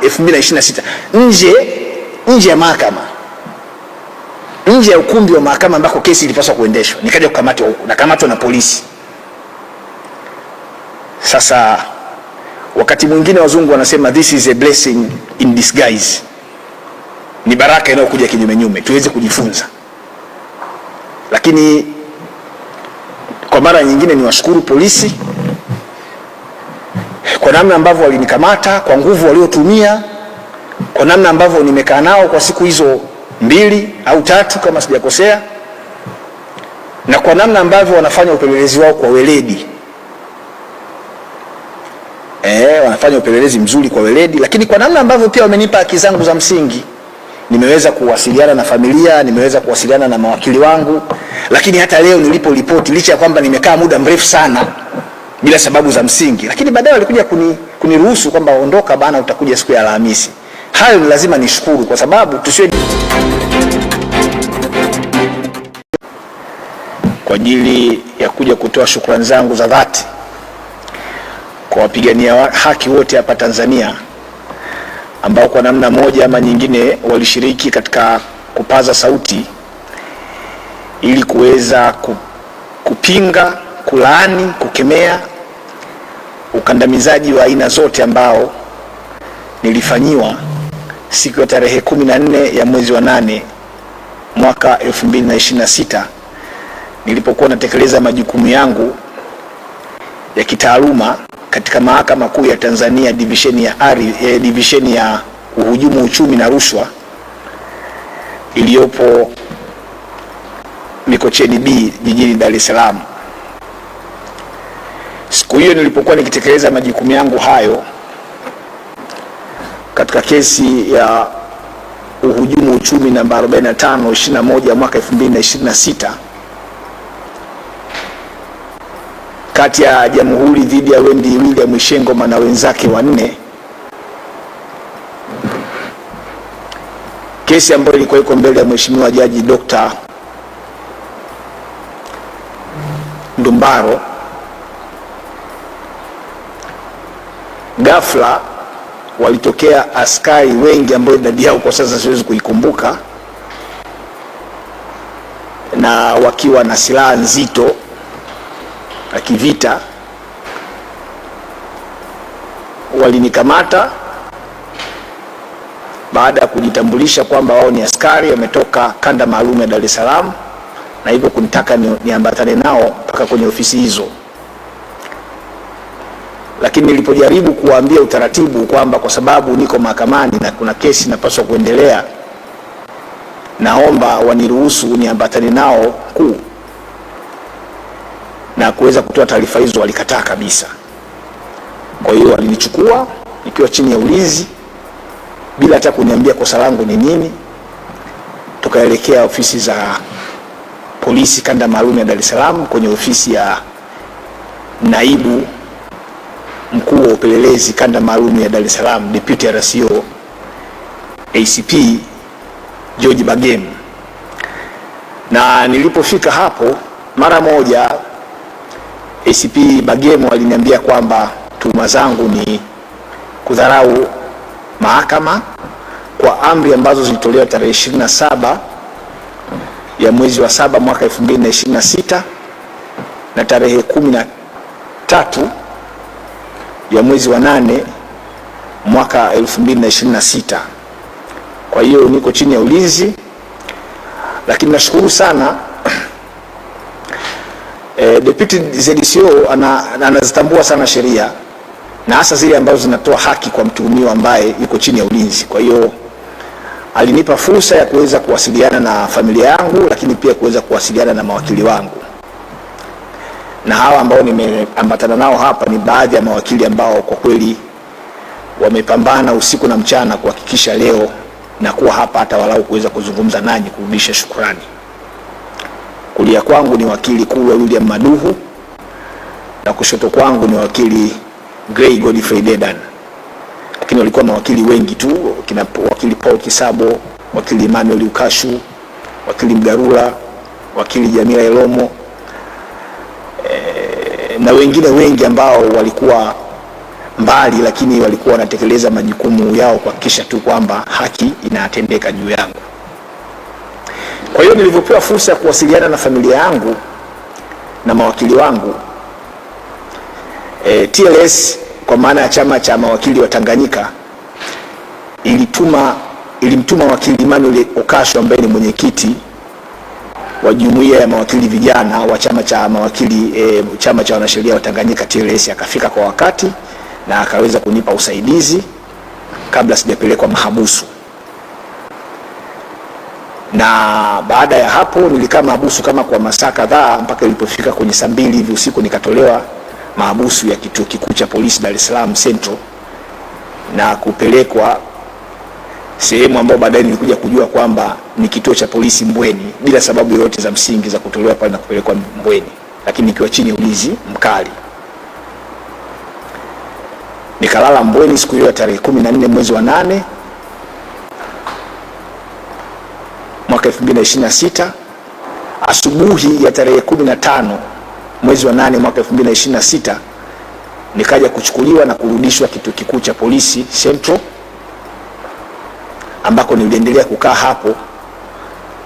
2026 nje ya mahakama, nje ya ukumbi wa mahakama ambako kesi ilipaswa kuendeshwa, nikaja kukamatwa huko, nakamatwa na polisi. Sasa wakati mwingine wazungu wanasema this is a blessing in disguise, ni baraka inayokuja kinyume nyume, tuweze kujifunza. Lakini kwa mara nyingine niwashukuru polisi kwa namna ambavyo walinikamata, kwa nguvu waliotumia, kwa namna ambavyo nimekaa nao kwa siku hizo 2 au 3 kama sijakosea, na kwa namna ambavyo wanafanya upelelezi wao kwa weledi. Wanafanya upelelezi mzuri kwa weledi, lakini kwa namna ambavyo pia wamenipa haki zangu za msingi. Nimeweza kuwasiliana na familia, nimeweza kuwasiliana na mawakili wangu, lakini hata leo nilipo ripoti, licha ya kwamba nimekaa muda mrefu sana bila sababu za msingi, lakini baadaye walikuja kuniruhusu kwamba ondoka bana, utakuja siku ya Alhamisi. Hayo ni lazima nishukuru, kwa sababu tusiwe kwa ajili ya kuja kutoa shukrani zangu za dhati kwa wapigania haki wote hapa Tanzania ambao kwa namna moja ama nyingine walishiriki katika kupaza sauti ili kuweza kupinga, kulaani, kukemea ukandamizaji wa aina zote ambao nilifanyiwa siku ya tarehe 14 ya mwezi wa 8 mwaka 2026 nilipokuwa natekeleza majukumu yangu ya kitaaluma katika Mahakama Kuu ya Tanzania division ya uhujumu uchumi na rushwa iliyopo Mikocheni B jijini Dar es Salaam. Siku hiyo nilipokuwa nikitekeleza majukumu yangu hayo katika kesi ya uhujumu uchumi namba 45/21 mwaka 2026 kati ya Jamhuri dhidi ya Wendy William Ishengoma na wenzake 4, kesi ambayo ilikuwa iko mbele ya Mheshimiwa Jaji Dr. Ndumbaro. Ghafla walitokea askari wengi ambao idadi yao kwa sasa siwezi kuikumbuka, na wakiwa na silaha nzito na kivita, walinikamata baada ya kujitambulisha kwamba wao ni askari wametoka kanda maalum ya Dar es Salaam, na hivyo kunitaka niambatane nao mpaka kwenye ofisi hizo. Lakini nilipojaribu kuwaambia utaratibu kwamba kwa sababu niko mahakamani na kuna kesi inapaswa kuendelea, naomba waniruhusu niambatane nao kuu na kuweza kutoa taarifa hizo, walikataa kabisa. Kwa hiyo walinichukua nikiwa chini ya ulinzi bila hata kuniambia kosa langu ni nini. Tukaelekea ofisi za polisi kanda maalum ya Dar es Salaam, kwenye ofisi ya naibu mkuu wa upelelezi kanda maalum ya Dar es Salaam, Deputy RCO ACP George Bagem. Na nilipofika hapo, mara moja ACP Bagem aliniambia kwamba tuhuma zangu ni kudharau mahakama kwa amri ambazo zilitolewa tarehe 27 ya mwezi wa 7 mwaka 2026 na tarehe 13 ya mwezi wa 8 mwaka 2026. Kwa hiyo niko chini ya ulinzi, lakini nashukuru sana Deputy ZCO anazitambua sana sheria na hasa zile ambazo zinatoa haki kwa mtuhumiwa ambaye yuko chini ya ulinzi. Kwa hiyo alinipa fursa ya kuweza kuwasiliana na familia yangu, lakini pia kuweza kuwasiliana na mawakili wangu. Na hawa ambao nimeambatana nao hapa ni baadhi ya mawakili ambao kwa kweli wamepambana usiku na mchana kuhakikisha leo na kuwa hapa hata walau kuweza kuzungumza nanyi, kurudisha shukrani. Kulia kwangu ni wakili Kulwa William Maduhu na kushoto kwangu ni wakili Gray Godfrey Dedan. Lakini walikuwa mawakili wengi tu, kina wakili Paul Kisabo, wakili Emmanuel Ukashu, wakili Mgarula, wakili Jamila Elomo, na wengine wengi ambao walikuwa mbali, lakini walikuwa wanatekeleza majukumu yao kuhakikisha tu kwamba haki inatendeka juu yangu. Kwa hiyo nilivyopewa fursa ya kuwasiliana na familia yangu na mawakili wangu, TLS kwa maana ya chama cha mawakili wa Tanganyika ilimtuma wakili Emmanuel Okasho ambaye ni mwenyekiti wa jumuiya ya mawakili vijana wa chama cha mawakili chama cha wanasheria wa Tanganyika TLS. Akafika kwa wakati na akaweza kunipa usaidizi kabla sijapelekwa mahabusu, na baada ya hapo nilikaa mahabusu kama kwa masaa kadhaa mpaka ilipofika kwenye saa 2 hivi usiku nikatolewa mahabusu ya kituo kikuu cha polisi Dar es Salaam Central na kupelekwa sehemu ambayo baadaye nilikuja kujua kwamba ni kituo cha polisi Mbweni, bila sababu yoyote za msingi za kutolewa pale na kupelekwa Mbweni, lakini nikiwa chini ya ulinzi mkali. Nikalala Mbweni siku hiyo tarehe 14 mwezi wa 8 mwaka 2026. Asubuhi ya tarehe 15 mwezi wa 8 mwaka 2026 nikaja kuchukuliwa na kurudishwa kituo kikuu cha polisi Central, ambako niliendelea kukaa hapo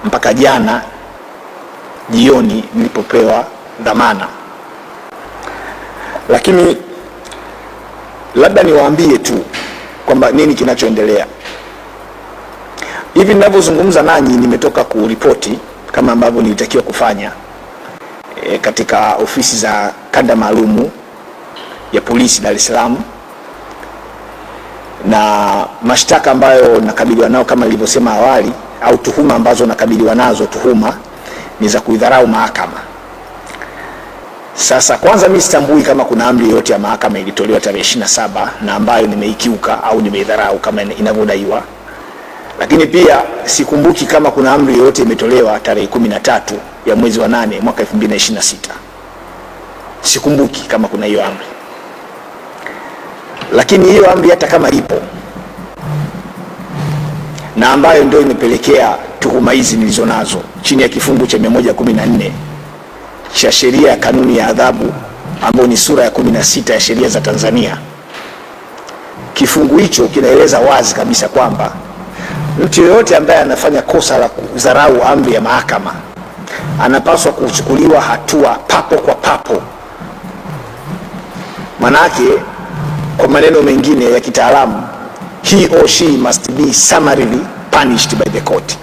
mpaka jana jioni nilipopewa dhamana. Lakini labda niwaambie tu kwamba nini kinachoendelea. Hivi ninavyozungumza nanyi nimetoka kuripoti kama ambavyo nilitakiwa kufanya katika ofisi za kanda maalumu ya polisi Dar es Salaam, na mashtaka ambayo nakabiliwa nao kama nilivyosema awali, au tuhuma ambazo nakabiliwa nazo, tuhuma ni za kuidharau mahakama. Sasa kwanza mimi sitambui kama kuna amri yote ya mahakama ilitolewa tarehe 27 na ambayo nimeikiuka au nimeidharau kama inavyodaiwa. Lakini pia sikumbuki kama kuna amri yote imetolewa tarehe 13 ya mwezi wa 8 mwaka 2026. Sikumbuki kama kuna hiyo amri. Lakini hiyo amri hata kama ipo, na ambayo ndio imepelekea tuhuma hizi nilizonazo chini ya kifungu cha 114 cha sheria ya kanuni ya adhabu, ambayo ni sura ya 16 ya sheria za Tanzania. Kifungu hicho kinaeleza wazi kabisa kwamba mtu yeyote ambaye anafanya kosa la kudharau amri ya mahakama anapaswa kuchukuliwa hatua papo kwa papo. Manake kwa maneno mengine ya kitaalamu, he or she must be summarily punished by the court.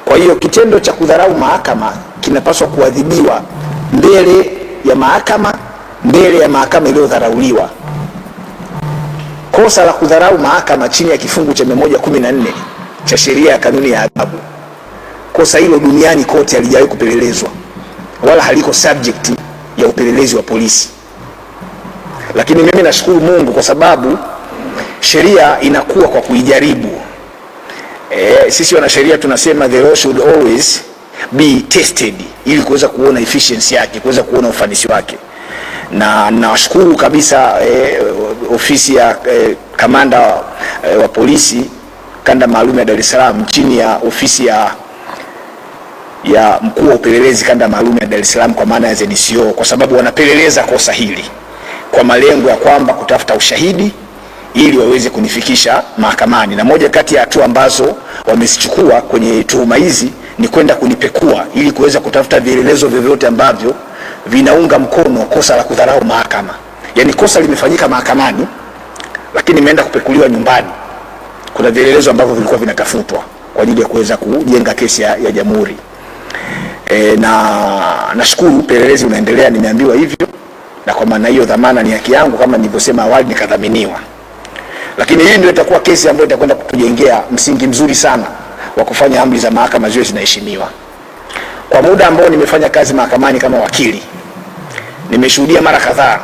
Kwa hiyo kitendo cha kudharau mahakama kinapaswa kuadhibiwa mbele ya mahakama iliyodharauliwa. Kosa la kudharau mahakama chini ya kifungu cha 114 cha sheria ya kanuni ya adhabu, kosa hilo duniani kote halijawahi kupelelezwa wala haliko subject ya upelelezi wa polisi. Lakini mimi nashukuru Mungu kwa sababu sheria inakuwa kwa kuijaribu. Sisi wanasheria tunasema the law should always be tested, ili kuweza kuona efficiency yake, kuweza kuona ufanisi wake. Na nashukuru kabisa ofisi ya kamanda wa polisi kanda maalum ya Dar es Salaam chini ya ofisi ya mkuu wa upelelezi kanda maalum ya Dar es Salaam kwa maana ya ZDCO, kwa sababu wanapeleleza kosa hili kwa malengo ya kwamba kutafuta ushahidi ili waweze kunifikisha mahakamani. Na moja kati ya hatua ambazo wamezichukua kwenye tuhuma hizi ni kwenda kunipekua ili kuweza kutafuta vielelezo vyovyote ambavyo vinaunga mkono kosa la kudharau mahakama. Yaani kosa limefanyika mahakamani lakini imeenda kupekuliwa nyumbani. Kuna vielelezo ambavyo vilikuwa vinatafutwa kwa ajili ya kuweza kujenga kesi ya jamhuri. Na nashukuru upelelezi unaendelea, nimeambiwa hivyo, na kwa maana hiyo dhamana ni haki yangu kama nilivyosema awali, nikadhaminiwa. Lakini hii ndio itakuwa kesi ambayo itakwenda kutujengea msingi mzuri sana wa kufanya amri za mahakama ziwe zinaheshimiwa. Kwa muda ambao nimefanya kazi mahakamani kama wakili, nimeshuhudia mara kadhaa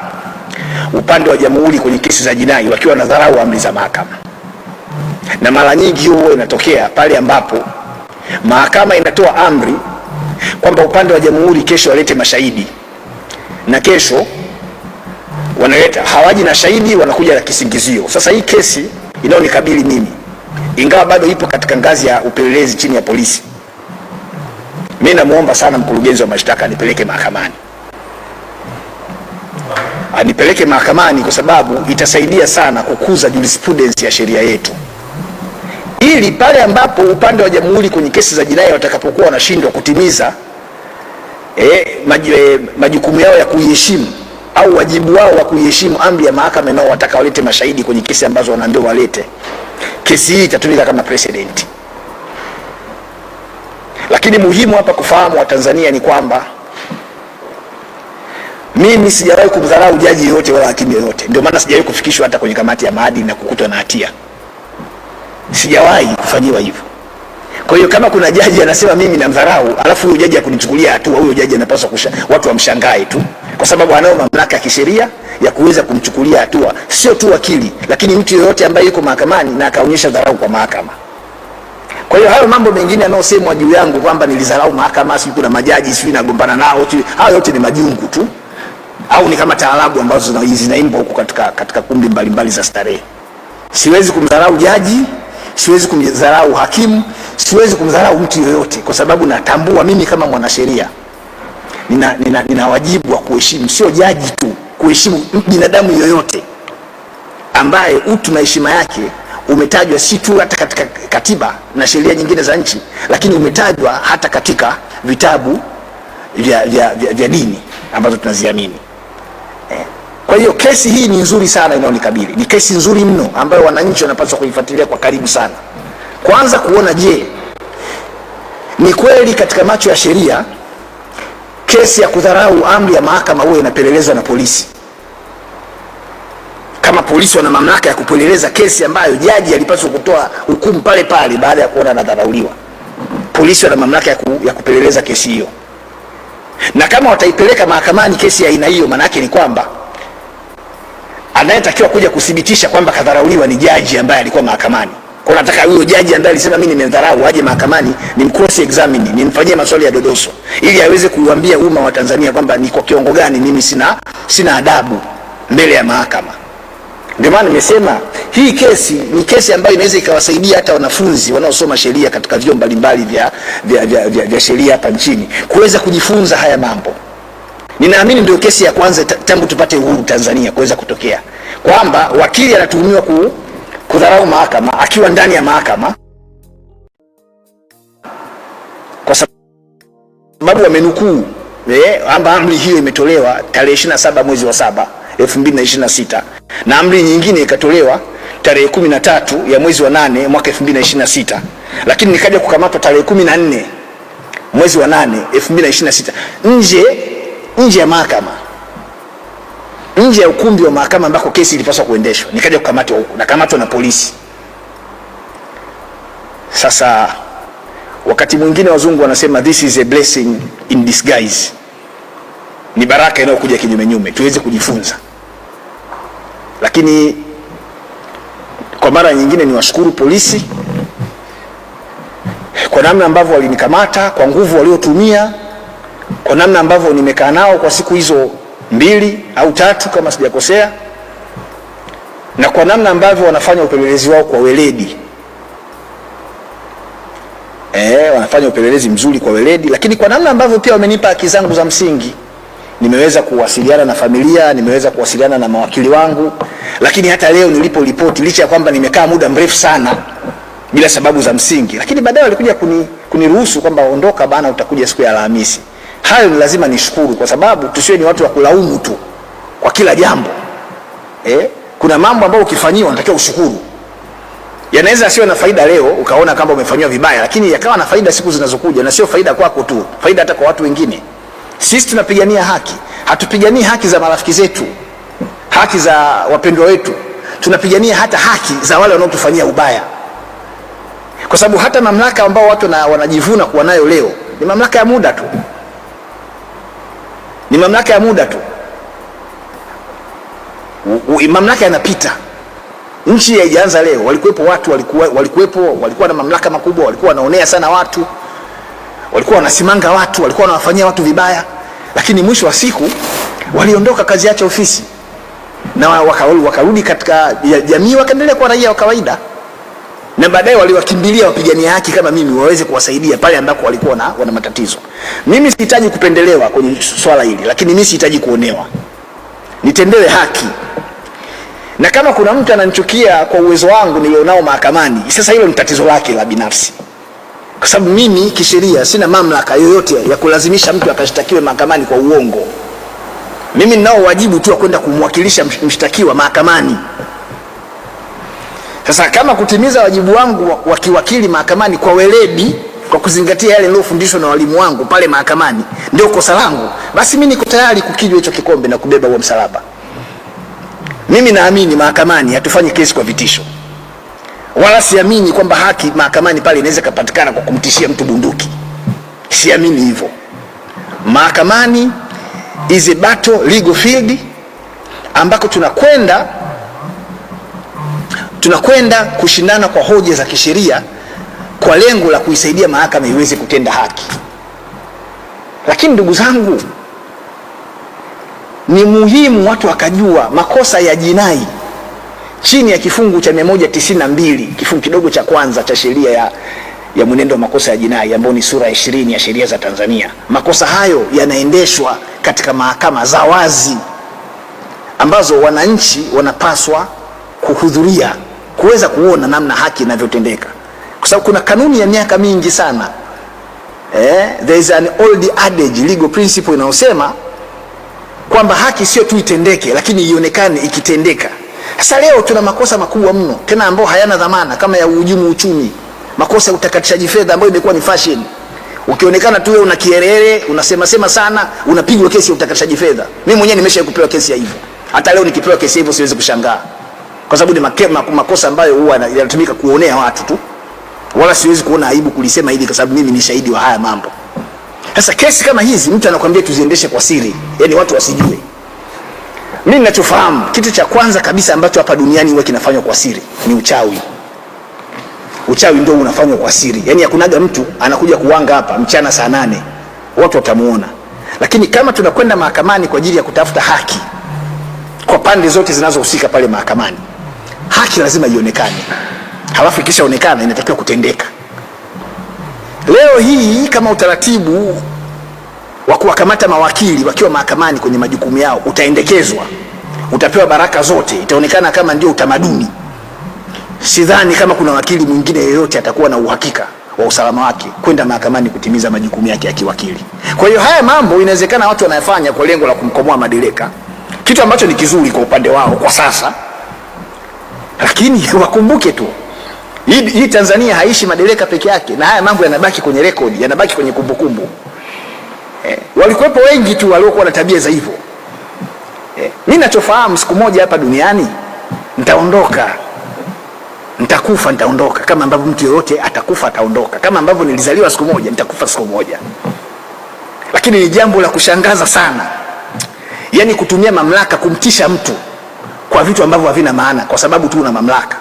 upande wa jamhuri kwenye kesi za jinai wakiwa na dharau amri za mahakama. Na mara nyingi huwa inatokea pale ambapo mahakama inatoa amri kwamba upande wa jamhuri kesho walete mashahidi, na kesho wanaleta hawaji na shahidi, wanakuja na kisingizio. Sasa hii kesi inayonikabili mimi, ingawa bado ipo katika ngazi ya upelelezi chini ya polisi, mimi namuomba sana mkurugenzi wa mashtaka nipeleke mahakamani. anipeleke mahakamani, kwa sababu itasaidia sana kukuza jurisprudence ya sheria yetu, ili pale ambapo upande wa jamhuri kwenye kesi za jinai watakapokuwa wanashindwa kutimiza majukumu yao ya kuiheshimu au wajibu wao wa kuiheshimu amri ya mahakama nao wataka walete mashahidi kwenye kesi ambazo wanaambiwa walete, kesi hii itatumika kama precedent. Lakini muhimu hapa kufahamu wa Tanzania ni kwamba mimi sijawahi kumdharau jaji yoyote wala hakimu yoyote. Ndio maana sijawahi kufikishwa hata kwenye kamati ya maadili na kukutwa na hatia. Sijawahi kufanyiwa hivyo. Kwa hiyo kama kuna jaji anasema mimi namdharau, alafu huyo jaji akunichukulia hatua, huyo jaji anapaswa watu wamshangae tu, kwa sababu anao mamlaka ya kisheria ya kuweza kumchukulia hatua, sio tu wakili, lakini mtu yoyote ambaye yuko mahakamani na akaonyesha dharau kwa mahakama. Kwa hiyo hayo mambo mengine yanayosemwa juu yangu kwamba nilidharau mahakama, si kuna majaji sio nagombana nao, hayo yote ni majungu tu, au ni kama taarabu ambazo zinaimbwa huko katika kumbi mbalimbali za starehe. Siwezi kumdharau jaji, siwezi kumdharau hakimu, siwezi kumdharau mtu yoyote, kwa sababu natambua mimi kama mwanasheria nina wajibu wa kuheshimu, sio jaji tu, kuheshimu binadamu yoyote ambaye utu na heshima yake umetajwa si tu hata katika katiba na sheria nyingine za nchi, lakini umetajwa hata katika vitabu vya dini ambazo tunaziamini. Kwa hiyo kesi hii ni nzuri sana inayonikabili. Ni kesi nzuri mno ambayo wananchi wanapaswa kuifuatilia kwa karibu sana. Kwanza kuona, je, ni kweli katika macho ya sheria kesi ya kudharau amri ya mahakama huwa inapelelezwa na polisi? Kama polisi wana mamlaka ya kupeleleza kesi ambayo jaji alipaswa kutoa hukumu pale pale baada ya kuona anadharauliwa, polisi wana mamlaka ya kupeleleza kesi hiyo. Na kama wataipeleka mahakamani kesi ya aina hiyo, maana yake ni kwamba anayetakiwa kuja kuthibitisha kwamba kadharauliwa ni jaji ambaye alikuwa mahakamani. Kwa nataka huyo jaji ambaye alisema mimi nimedharau aje mahakamani, ni cross examine, nimfanyie maswali ya dodoso, ili aweze kuambia umma wa Tanzania kwamba ni kwa kiwango gani mimi sina adabu mbele ya mahakama. Ndio maana nimesema hii kesi ni kesi ambayo inaweza ikawasaidia hata wanafunzi wanaosoma sheria katika vyuo mbalimbali vya sheria hapa nchini kuweza kujifunza haya mambo. Ninaamini ndio kesi ya kwanza tangu tupate uhuru Tanzania kuweza kutokea kwamba wakili anatuhumiwa kudharau mahakama akiwa ndani ya mahakama, kwa sababu wamenukuu kwamba amri hiyo imetolewa tarehe 27 mwezi wa 7 2026 na amri nyingine ikatolewa tarehe 13 ya mwezi wa 8 mwaka 2026, lakini nikaja kukamatwa tarehe 14 mwezi wa 8 2026 nje ya mahakama, nje ya ukumbi wa mahakama ambako kesi ilipaswa kuendeshwa. Nikaja kukamatwa huko, nakamatwa na polisi. Sasa wakati mwingine wazungu wanasema this is a blessing in disguise, ni baraka inayokuja kinyume tuweze kujifunza. Lakini kwa mara nyingine niwashukuru polisi kwa namna ambavyo walinikamata, kwa nguvu waliotumia, kwa namna ambavyo nimekaa nao kwa siku hizo 2 au 3 kama sijakosea, na kwa namna ambavyo wanafanya upelelezi wao kwa weledi. Wanafanya upelelezi mzuri kwa weledi, lakini kwa namna ambavyo pia wamenipa haki zangu za msingi. Nimeweza kuwasiliana na familia, nimeweza kuwasiliana na mawakili wangu, lakini hata leo niliporipoti, licha ya kwamba nimekaa muda mrefu sana bila sababu za msingi, lakini baadaye walikuja kuniruhusu kwamba ondoka bana, utakuja siku ya Alhamisi. Hayo ni lazima nishukuru, kwa sababu tusiwe ni watu wa kulaumu tu kwa kila jambo. Kuna mambo ambayo ukifanyiwa unatakiwa ushukuru. Yanaweza asiwe na faida leo ukaona kama umefanywa vibaya, lakini yakawa na faida siku zinazokuja, na sio faida kwako tu, faida hata kwa watu wengine. Sisi tunapigania haki, hatupiganii haki za marafiki zetu, haki za wapendwa wetu, tunapigania hata haki za wale wanaotufanyia ubaya. Kwa sababu hata mamlaka ambao watu wanajivuna kuwa nayo leo ni mamlaka ya muda tu, ni mamlaka ya muda tu. Mamlaka yanapita. Nchi haijaanza leo. Walikuwepo watu walikuwa na mamlaka makubwa, walikuwa wanaonea sana watu, walikuwa wanasimanga watu, walikuwa wanawafanyia watu vibaya, lakini mwisho wa siku waliondoka, kazi yake ofisi, na wakarudi katika jamii, wakaendelea kuwa raia wa kawaida, na baadaye waliwakimbilia wapigania haki kama mimi waweze kuwasaidia pale ambako walikuwa wana matatizo. Mimi sihitaji kupendelewa kwenye swala hili, lakini mimi sihitaji kuonewa. nitendewe haki. Na kama kuna mtu ananichukia kwa uwezo wangu nilionao mahakamani, sasa hilo ni tatizo lake la binafsi, kwa sababu mimi kisheria sina mamlaka yoyote ya kulazimisha mtu akashtakiwe mahakamani kwa uongo. Mimi ninao wajibu tu wa kwenda kumwakilisha mshtakiwa mahakamani. Sasa kama kutimiza wajibu wangu wa kiwakili mahakamani kwa weledi, kwa kuzingatia yale niliyofundishwa na walimu wangu pale mahakamani, ndio kosa langu, basi mimi niko tayari kukijwa hicho kikombe na kubeba huo msalaba. Mimi naamini mahakamani hatufanyi kesi kwa vitisho, wala siamini kwamba haki mahakamani pale inaweza kupatikana kwa kumtishia mtu bunduki. Siamini hivyo. Mahakamani is a battle legal field ambako tunakwenda kushindana kwa hoja za kisheria kwa lengo la kuisaidia mahakama iweze kutenda haki. Lakini ndugu zangu, ni muhimu watu wakajua makosa ya jinai chini ya kifungu cha 192 kifungu kidogo cha kwanza cha sheria ya mwenendo wa makosa ya jinai, ambayo ni sura ya 20 ya sheria za Tanzania. Makosa hayo yanaendeshwa katika mahakama za wazi ambazo wananchi wanapaswa kuhudhuria kuweza kuona namna haki inavyotendeka, kwa sababu kuna kanuni ya miaka mingi sana. There is an old adage, legal principle, inayosema kwamba haki sio tu itendeke, lakini ionekane ikitendeka. Sasa leo tuna makosa makubwa mno tena ambayo hayana dhamana, kama ya uhujumu uchumi, makosa ya utakatishaji fedha ambayo imekuwa ni fashion. Ukionekana tu wewe una kierere, unasema sana, unapigwa kesi ya utakatishaji fedha. Mimi mwenyewe nimeshakupewa kesi ya hivyo. Hata leo nikipewa kesi hivyo siwezi kushangaa, kwa sababu ni makosa ambayo huwa yanatumika kuonea watu tu, wala siwezi kuona aibu kulisema hili kwa sababu mimi ni shahidi wa haya mambo. Sasa kesi kama hizi mtu anakuambia tuziendeshe kwa siri, yani watu wasijue. Mimi ninachofahamu, kitu cha kwanza kabisa ambacho hapa duniani huwa kinafanywa kwa siri ni uchawi. Uchawi ndio unafanywa kwa siri. Yani hakunaga mtu anakuja kuwanga hapa mchana saa 8 watu watamuona. Lakini kama tunakwenda mahakamani kwa ajili ya kutafuta haki kwa pande zote zinazohusika pale mahakamani, haki lazima ionekane. Halafu ikishaonekana inatakiwa kutendeka. Leo hii kama utaratibu wa kuwakamata mawakili wakiwa mahakamani kwenye majukumu yao utaendekezwa, utapewa baraka zote, itaonekana kama ndio utamaduni, sidhani kama kuna wakili mwingine yeyote atakuwa na uhakika wa usalama wake kwenda mahakamani kutimiza majukumu yake ya kiwakili. Kwa hiyo haya mambo inawezekana watu wanayafanya kwa lengo la kumkomoa madereka, kitu ambacho ni kizuri kwa upande wao kwa sasa, lakini wakumbuke tu hii Tanzania haishi madereka peke yake, na haya mambo yanabaki kwenye rekodi, yanabaki kwenye kumbukumbu. Walikuwepo wengi tu waliokuwa na tabia za hivyo. Mimi ninachofahamu, siku moja hapa duniani nitaondoka, nitakufa, nitaondoka, kama ambavyo mtu yoyote atakufa ataondoka, kama ambavyo nilizaliwa siku moja nitakufa siku moja. Lakini ni jambo la kushangaza sana, yani kutumia mamlaka kumtisha mtu kwa vitu ambavyo havina maana kwa sababu tu una mamlaka.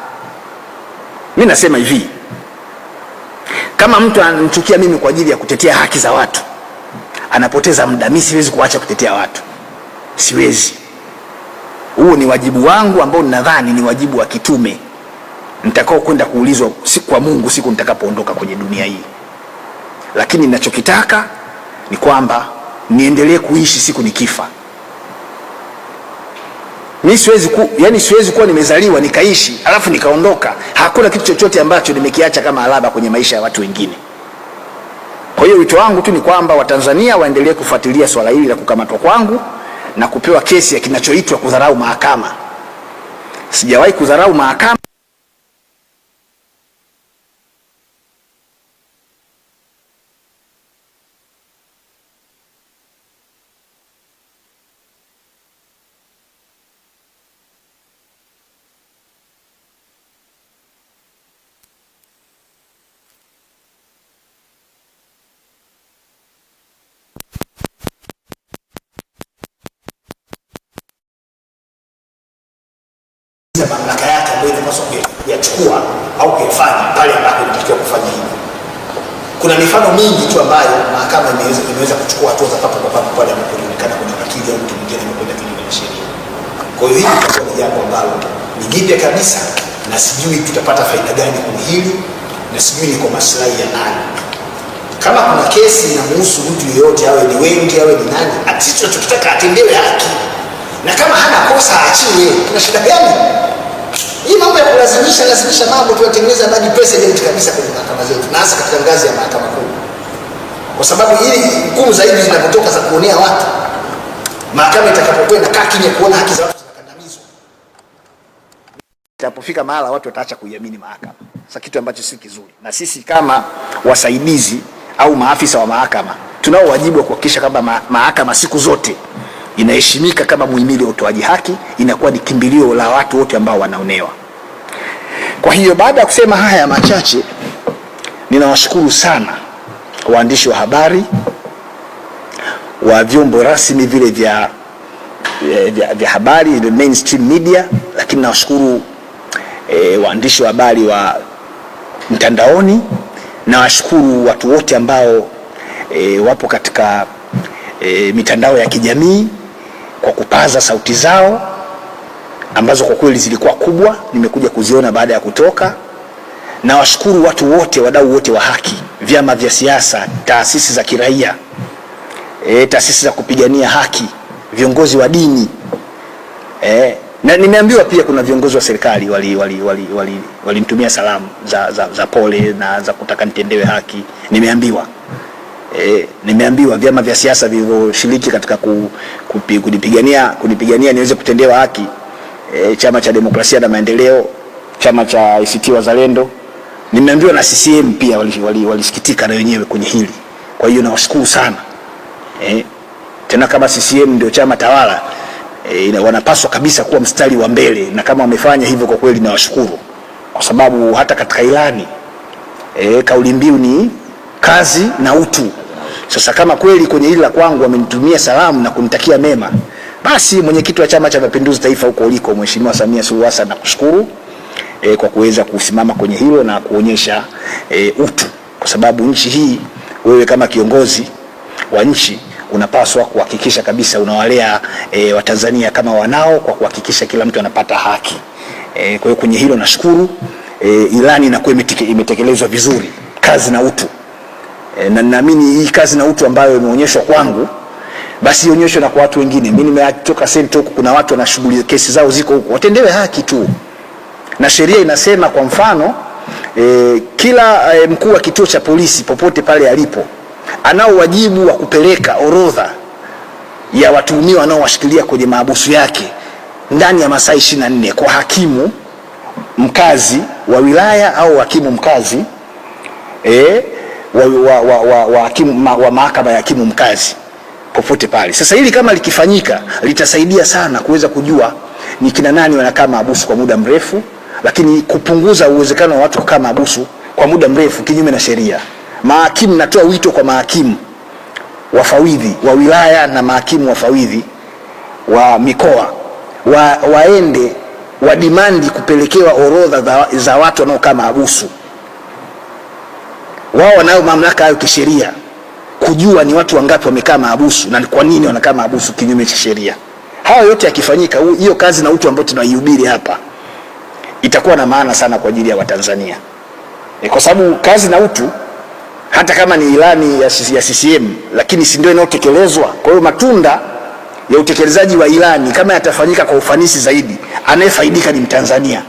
Mimi nasema hivi, kama mtu ananichukia mimi kwa ajili ya kutetea haki za watu, anapoteza muda. Mimi siwezi kuacha kutetea watu, siwezi. Huo ni wajibu wangu ambao ninadhani ni wajibu wa kitume nitakao kwenda kuulizwa kwa Mungu siku nitakapoondoka kwenye dunia hii. Lakini ninachokitaka ni kwamba niendelee kuishi siku nikifa. Mimi siwezi kuwa nimezaliwa nikaishi alafu nikaondoka. Hakuna kitu chochote ambacho nimekiacha kama alama kwenye maisha ya watu wengine. Kwa hiyo wito wangu tu ni kwamba Watanzania waendelee kufuatilia swala hili la kukamatwa kwangu na kupewa kesi ya kinachoitwa kudharau mahakama. Sijawahi kudharau mahakama. Mamlaka yake ambayo inapaswa kuyachukua au kuyafanya pale ambapo inatakiwa kufanya hivyo. Kuna mifano mingi tu ambayo mahakama imeweza kuchukua hatua za papo kwa papo pale ambapo inaonekana kuna wakili au mtu mwingine amekwenda kinyume na sheria. Kwa hiyo hili litakuwa ni jambo ambalo ni jipya kabisa, na sijui tutapata faida gani kwenye hili, na sijui ni kwa maslahi ya nani. Kama kuna kesi inamhusu mtu yeyote, awe ni wengi awe ni nani, sisi tunachotaka atendewe haki. na kama hana kosa aachiwe. Kuna shida gani? Hii mambo ya kulazimisha mambo tuyatengeneza bad precedent kabisa kwenye mahakama zetu, na hasa katika ngazi ya mahakama kuu, kwa sababu ili hukumu zaidi zinapotoka za kuonea watu, mahakama itakapokwenda kaa kimya kuona haki za watu zinakandamizwa, itapofika mahala watu wataacha kuiamini mahakama. Sasa kitu ambacho si kizuri, na sisi kama wasaidizi au maafisa wa mahakama tunao wajibu wa kuhakikisha kwamba mahakama siku zote inaheshimika kama muhimili wa utoaji haki, inakuwa ni kimbilio la watu wote ambao wanaonewa. Kwa hiyo baada ya kusema haya machache, ninawashukuru sana waandishi wa habari wa vyombo rasmi vile vya habari, the mainstream media, lakini nawashukuru waandishi wa habari wa mtandaoni, nawashukuru watu wote ambao wapo katika mitandao ya kijamii kwa kupaza sauti zao ambazo kwa kweli zilikuwa kubwa, nimekuja kuziona baada ya kutoka. Na washukuru watu wote, wadau wote wa haki, vyama vya siasa, taasisi za kiraia, taasisi za kupigania haki, viongozi wa dini, na nimeambiwa pia kuna viongozi wa serikali walinitumia salamu za pole na za kutaka nitendewe haki. Nimeambiwa vyama vya siasa vilivyoshiriki katika kunipigania niweze kutendewa haki, Chama cha Demokrasia na Maendeleo, chama cha ACT Wazalendo, nimeambiwa na CCM pia walisikitika na wenyewe kwenye hili. Kwa hiyo nawashukuru sana. Tena kama CCM ndio chama tawala, wanapaswa kabisa kuwa mstari wa mbele, na kama wamefanya hivyo kwa kweli nawashukuru, kwa sababu hata katika ilani kauli mbiu ni kazi na utu. Sasa kama kweli kwenye hili la kwangu wamenitumia salamu na kunitakia mema, basi mwenyekiti wa Chama cha Mapinduzi Taifa huko uliko, Mheshimiwa Samia Suluhu Hassan, nakushukuru kwa kuweza kusimama kwenye hilo na kuonyesha utu, kwa sababu nchi hii, wewe kama kiongozi wa nchi unapaswa kuhakikisha kabisa unawalea Watanzania kama wanao, kwa kuhakikisha kila mtu anapata haki. Kwa hiyo kwenye hilo nashukuru. Ilani inakuwa imetekelezwa vizuri, kazi na utu. Na naamini hii kazi na utu ambayo imeonyeshwa kwangu, basi ionyeshwe na kwa watu wengine. Mimi nimetoka senta huko, kuna watu wanashughuli kesi zao ziko huko, watendewe haki tu. Na sheria inasema kwa mfano kila mkuu wa kituo cha polisi popote pale alipo anao wajibu wa kupeleka orodha ya watuhumiwa wanaowashikilia kwenye mahabusu yake ndani ya masaa 24 kwa hakimu mkazi wa wilaya au hakimu mkazi wa mahakama ya hakimu mkazi popote pale. Sasa hili kama likifanyika litasaidia sana kuweza kujua ni kina nani wanakaa mahabusu kwa muda mrefu, lakini kupunguza uwezekano wa watu kukaa mahabusu kwa muda mrefu kinyume na sheria. Mahakimu, natoa wito kwa mahakimu wafawidhi wa wilaya na mahakimu wafawidhi wa mikoa waende wadimandi kupelekewa orodha za watu wanaokaa mahabusu. Wao wanayo mamlaka hayo kisheria kujua ni watu wangapi wamekaa mahabusu na kwa nini wanakaa mahabusu kinyume cha sheria. Hayo yote yakifanyika, hiyo kazi na utu ambayo tunaihubiri hapa itakuwa na maana sana kwa ajili ya Watanzania. Kwa sababu kazi na utu, hata kama ni ilani ya CCM, lakini si ndio inayotekelezwa. Kwa hiyo matunda ya utekelezaji wa ilani kama yatafanyika kwa ufanisi zaidi, anayefaidika ni Mtanzania,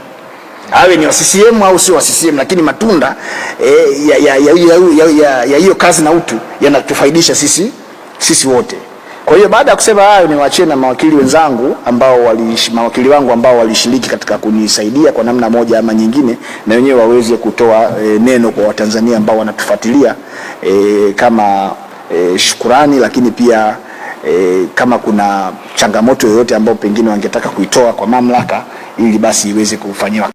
awe ni wa CCM au sio wa CCM, lakini matunda ya hiyo kazi na utu yanatufaidisha sisi wote. Kwa hiyo baada ya kusema hayo, niwaachie na mawakili wenzangu mawakili wangu ambao walishiriki katika kunisaidia kwa namna moja ama nyingine, na wenyewe waweze kutoa neno kwa Watanzania ambao wanatufuatilia kama shukurani, lakini pia kama kuna changamoto yoyote ambayo pengine wangetaka kuitoa kwa mamlaka, ili basi iweze kufanywa.